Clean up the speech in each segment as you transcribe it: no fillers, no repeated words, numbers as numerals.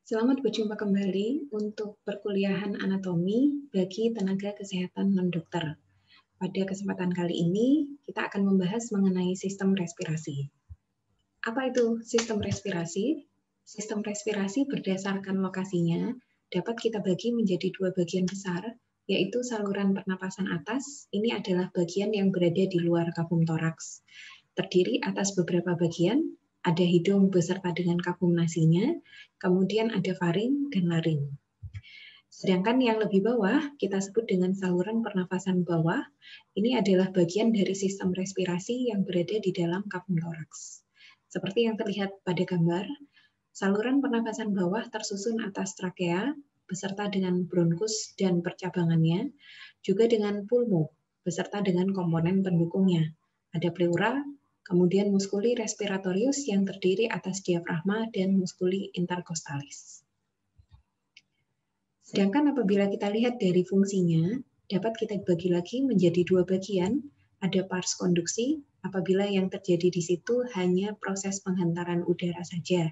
Selamat berjumpa kembali untuk perkuliahan anatomi bagi tenaga kesehatan non-dokter. Pada kesempatan kali ini, kita akan membahas mengenai sistem respirasi. Apa itu sistem respirasi? Sistem respirasi berdasarkan lokasinya dapat kita bagi menjadi dua bagian besar, yaitu saluran pernapasan atas, ini adalah bagian yang berada di luar kafum toraks. Terdiri atas beberapa bagian, ada hidung beserta dengan kafum nasinya, kemudian ada faring dan laring. Sedangkan yang lebih bawah, kita sebut dengan saluran pernafasan bawah, ini adalah bagian dari sistem respirasi yang berada di dalam kafum toraks. Seperti yang terlihat pada gambar, saluran pernafasan bawah tersusun atas trakea, beserta dengan bronkus dan percabangannya, juga dengan pulmo, beserta dengan komponen pendukungnya. Ada pleura, kemudian muskuli respiratorius yang terdiri atas diafragma dan muskuli interkostalis. Sedangkan apabila kita lihat dari fungsinya, dapat kita bagi lagi menjadi dua bagian, ada pars konduksi, apabila yang terjadi di situ hanya proses penghantaran udara saja.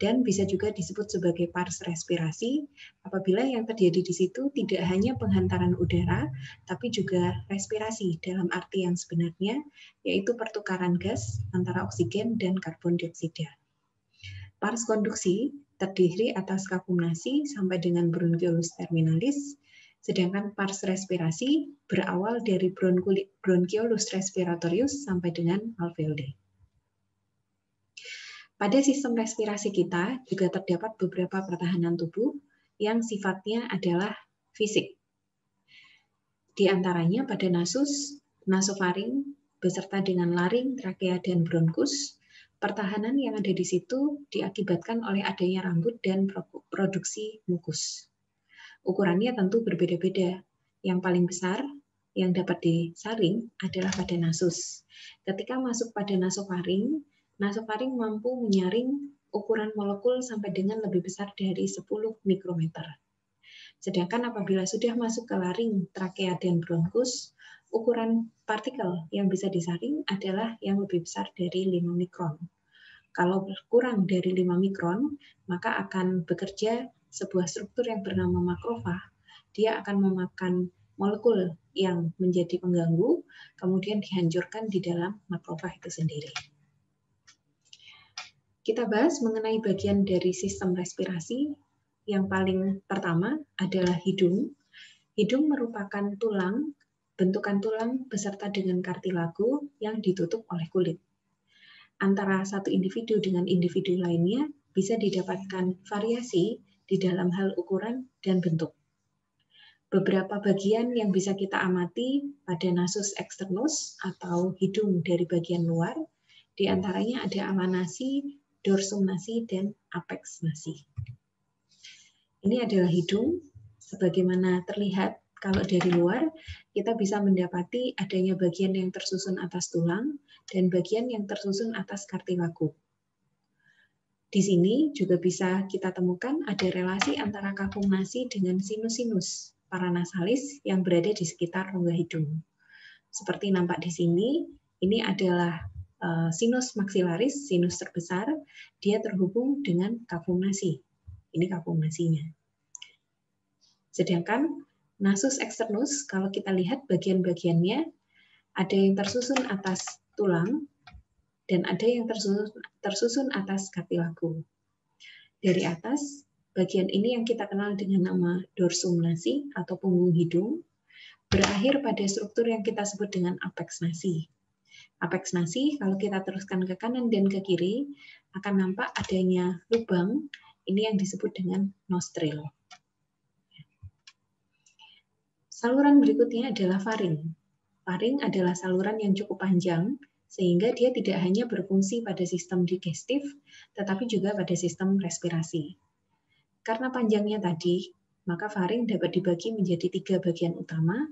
Dan bisa juga disebut sebagai pars respirasi, apabila yang terjadi di situ tidak hanya penghantaran udara, tapi juga respirasi dalam arti yang sebenarnya, yaitu pertukaran gas antara oksigen dan karbon dioksida. Pars konduksi terdiri atas kafum nasi sampai dengan bronchiolus terminalis, sedangkan pars respirasi berawal dari bronchiolus respiratorius sampai dengan alveoli. Pada sistem respirasi kita juga terdapat beberapa pertahanan tubuh yang sifatnya adalah fisik. Di antaranya pada nasus, nasofaring, beserta dengan laring, trakea, dan bronkus, pertahanan yang ada di situ diakibatkan oleh adanya rambut dan produksi mukus. Ukurannya tentu berbeda-beda. Yang paling besar yang dapat disaring adalah pada nasus. Ketika masuk pada nasofaring, nasofaring mampu menyaring ukuran molekul sampai dengan lebih besar dari 10 mikrometer. Sedangkan apabila sudah masuk ke laring, trakea, dan bronkus, ukuran partikel yang bisa disaring adalah yang lebih besar dari 5 mikron. Kalau kurang dari 5 mikron, maka akan bekerja sebuah struktur yang bernama makrofag. Dia akan memakan molekul yang menjadi pengganggu, kemudian dihancurkan di dalam makrofag itu sendiri. Kita bahas mengenai bagian dari sistem respirasi. Yang paling pertama adalah hidung. Hidung merupakan tulang, bentukan tulang beserta dengan kartilago yang ditutup oleh kulit. Antara satu individu dengan individu lainnya bisa didapatkan variasi di dalam hal ukuran dan bentuk. Beberapa bagian yang bisa kita amati pada nasus externus atau hidung dari bagian luar, di antaranya ada ala nasi, dorsum nasi, dan apex nasi. Ini adalah hidung, sebagaimana terlihat kalau dari luar, kita bisa mendapati adanya bagian yang tersusun atas tulang dan bagian yang tersusun atas kartilago. Di sini juga bisa kita temukan ada relasi antara kafum nasi dengan sinus-sinus paranasalis yang berada di sekitar rongga hidung. Seperti nampak di sini, ini adalah sinus maxillaris, sinus terbesar, dia terhubung dengan kafum nasi. Ini kafum nasinya. Sedangkan nasus externus, kalau kita lihat bagian-bagiannya, ada yang tersusun atas tulang, dan ada yang tersusun atas kartilago. Dari atas, bagian ini yang kita kenal dengan nama dorsum nasi atau punggung hidung, berakhir pada struktur yang kita sebut dengan apex nasi. Apex nasi, kalau kita teruskan ke kanan dan ke kiri, akan nampak adanya lubang, ini yang disebut dengan nostril. Saluran berikutnya adalah faring. Faring adalah saluran yang cukup panjang, sehingga dia tidak hanya berfungsi pada sistem digestif, tetapi juga pada sistem respirasi. Karena panjangnya tadi, maka faring dapat dibagi menjadi 3 bagian utama,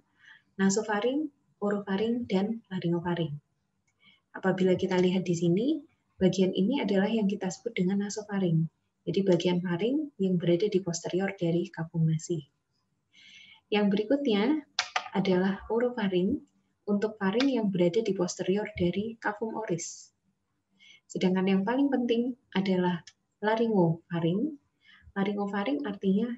nasofaring, orofaring, dan laryngofaring. Apabila kita lihat di sini, bagian ini adalah yang kita sebut dengan nasofaring. Jadi bagian faring yang berada di posterior dari kafum nasi. Yang berikutnya adalah orofaring, untuk faring yang berada di posterior dari kafum oris. Sedangkan yang paling penting adalah laryngofaring. Laringofaring artinya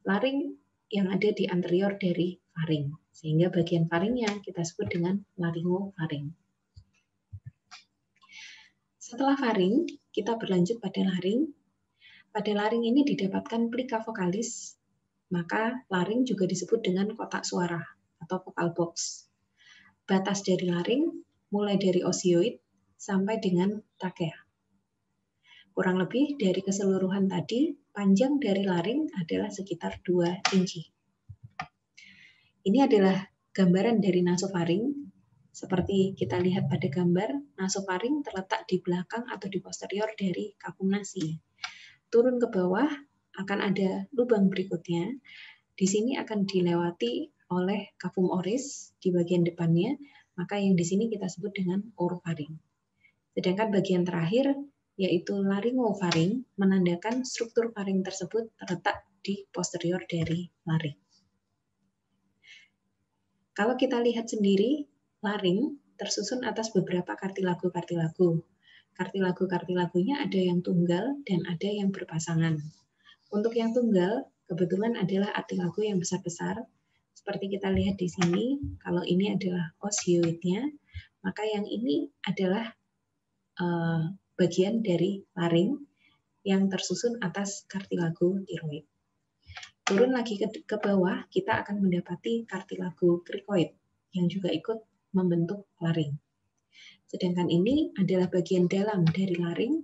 laring yang ada di anterior dari faring, sehingga bagian faringnya kita sebut dengan laringofaring. Setelah faring, kita berlanjut pada laring. Pada laring ini didapatkan plika vokalis, maka laring juga disebut dengan kotak suara atau vocal box. Batas dari laring mulai dari osioid sampai dengan trakea. Kurang lebih dari keseluruhan tadi, panjang dari laring adalah sekitar 2 inci. Ini adalah gambaran dari nasofaring. Seperti kita lihat pada gambar, nasofaring terletak di belakang atau di posterior dari kapung nasi. Turun ke bawah akan ada lubang berikutnya. Di sini akan dilewati oleh kapung oris di bagian depannya, maka yang di sini kita sebut dengan orofaring. Sedangkan bagian terakhir yaitu laringofaring menandakan struktur faring tersebut terletak di posterior dari laring. Kalau kita lihat sendiri, laring tersusun atas beberapa kartilago-kartilago. Kartilago-kartilagonya ada yang tunggal dan ada yang berpasangan. Untuk yang tunggal, kebetulan adalah artilago yang besar-besar. Seperti kita lihat di sini, kalau ini adalah osioidnya, maka yang ini adalah bagian dari laring yang tersusun atas kartilago tiroid. Turun lagi ke bawah, kita akan mendapati kartilago krikoid yang juga ikut membentuk laring. Sedangkan ini adalah bagian dalam dari laring.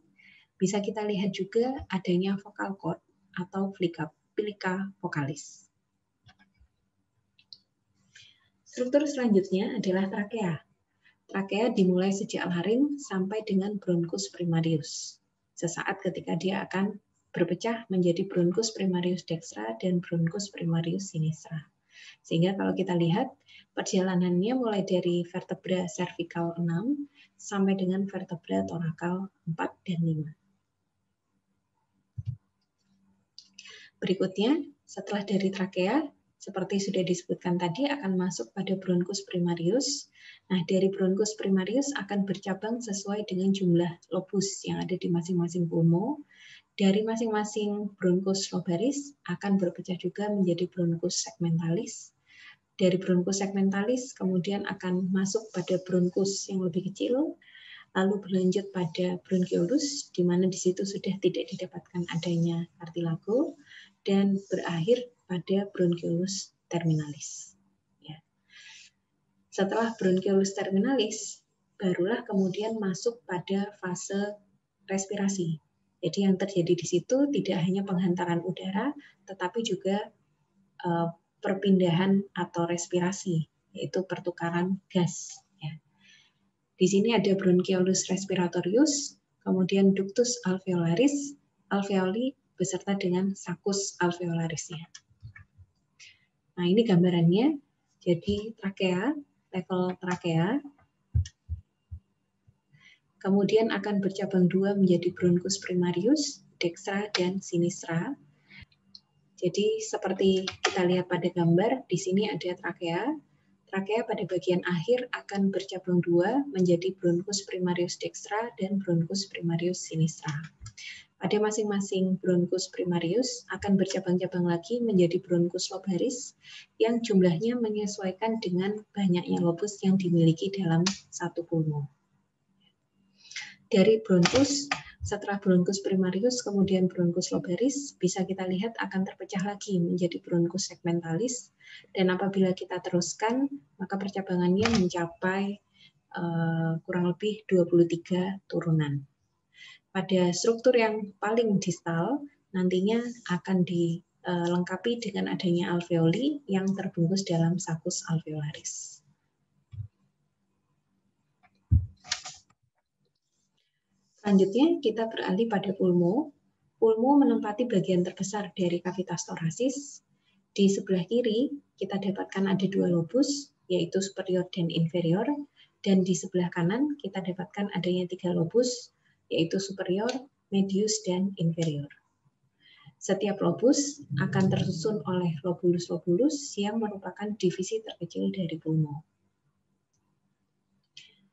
Bisa kita lihat juga adanya vocal cord atau plika vokalis. Struktur selanjutnya adalah trakea. Trakea dimulai sejak laring sampai dengan bronkus primarius. Sesaat ketika dia akan berpecah menjadi bronkus primarius dextra dan bronkus primarius sinistra. Sehingga kalau kita lihat, perjalanannya mulai dari vertebra cervical 6 sampai dengan vertebra torakal 4 dan 5. Berikutnya, setelah dari trakea, seperti sudah disebutkan tadi, akan masuk pada bronkus primarius. Nah, dari bronkus primarius akan bercabang sesuai dengan jumlah lobus yang ada di masing-masing pulmo. Dari masing-masing bronkus lobaris akan berpecah juga menjadi bronkus segmentalis. Dari bronkus segmentalis kemudian akan masuk pada bronkus yang lebih kecil, lalu berlanjut pada bronchiolus, di mana di situ sudah tidak didapatkan adanya kartilago, dan berakhir pada bronchiolus terminalis. Ya. Setelah bronchiolus terminalis, barulah kemudian masuk pada fase respirasi. Jadi yang terjadi di situ tidak hanya penghantaran udara, tetapi juga perpindahan atau respirasi, yaitu pertukaran gas. Ya. Di sini ada bronchiolus respiratorius, kemudian ductus alveolaris, alveoli beserta dengan sakus alveolarisnya. Nah, ini gambarannya. Jadi trakea, level trakea, kemudian akan bercabang dua menjadi bronkus primarius, dextra dan sinistra. Jadi seperti kita lihat pada gambar, di sini ada trakea. Trakea pada bagian akhir akan bercabang dua menjadi bronkus primarius dextra dan bronkus primarius sinistra. Pada masing-masing bronkus primarius akan bercabang-cabang lagi menjadi bronkus lobaris yang jumlahnya menyesuaikan dengan banyaknya lobus yang dimiliki dalam satu pulmo. Dari bronkus, setelah bronkus primarius kemudian bronkus lobaris, bisa kita lihat akan terpecah lagi menjadi bronkus segmentalis, dan apabila kita teruskan, maka percabangannya mencapai kurang lebih 23 turunan. Pada struktur yang paling distal, nantinya akan dilengkapi dengan adanya alveoli yang terbungkus dalam sakus alveolaris. Selanjutnya, kita beralih pada pulmo. Pulmo menempati bagian terbesar dari kavitas torasis. Di sebelah kiri, kita dapatkan ada dua lobus, yaitu superior dan inferior. Dan di sebelah kanan, kita dapatkan adanya 3 lobus, yaitu superior, medius, dan inferior. Setiap lobus akan tersusun oleh lobulus-lobulus yang merupakan divisi terkecil dari pulmo.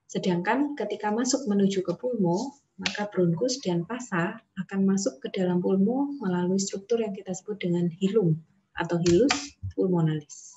Sedangkan ketika masuk menuju ke pulmo, maka bronkus dan pasa akan masuk ke dalam pulmo melalui struktur yang kita sebut dengan hilum atau hilus pulmonalis.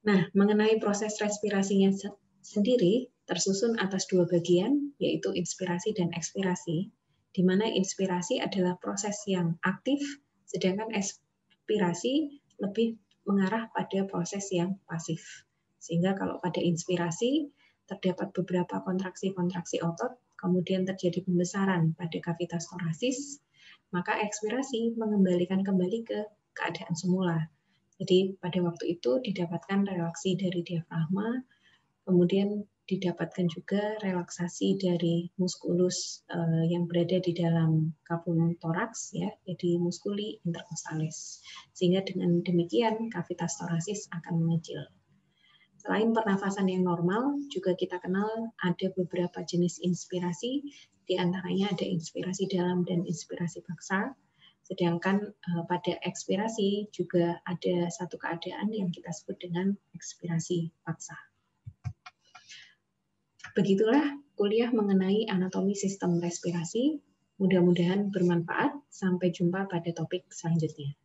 Nah, mengenai proses respirasinya sendiri tersusun atas dua bagian, yaitu inspirasi dan ekspirasi, di mana inspirasi adalah proses yang aktif, sedangkan ekspirasi lebih mengarah pada proses yang pasif. Sehingga kalau pada inspirasi terdapat beberapa kontraksi-kontraksi otot, kemudian terjadi pembesaran pada kavitas torasis, maka ekspirasi mengembalikan kembali ke keadaan semula. Jadi pada waktu itu didapatkan relaksi dari diafragma, kemudian didapatkan juga relaksasi dari muskulus yang berada di dalam kapung toraks, ya, jadi muskuli intercostalis. Sehingga dengan demikian kavitas torasis akan mengecil. Selain pernafasan yang normal, juga kita kenal ada beberapa jenis inspirasi, di antaranya ada inspirasi dalam dan inspirasi paksa, sedangkan pada ekspirasi juga ada satu keadaan yang kita sebut dengan ekspirasi paksa. Begitulah kuliah mengenai anatomi sistem respirasi. Mudah-mudahan bermanfaat. Sampai jumpa pada topik selanjutnya.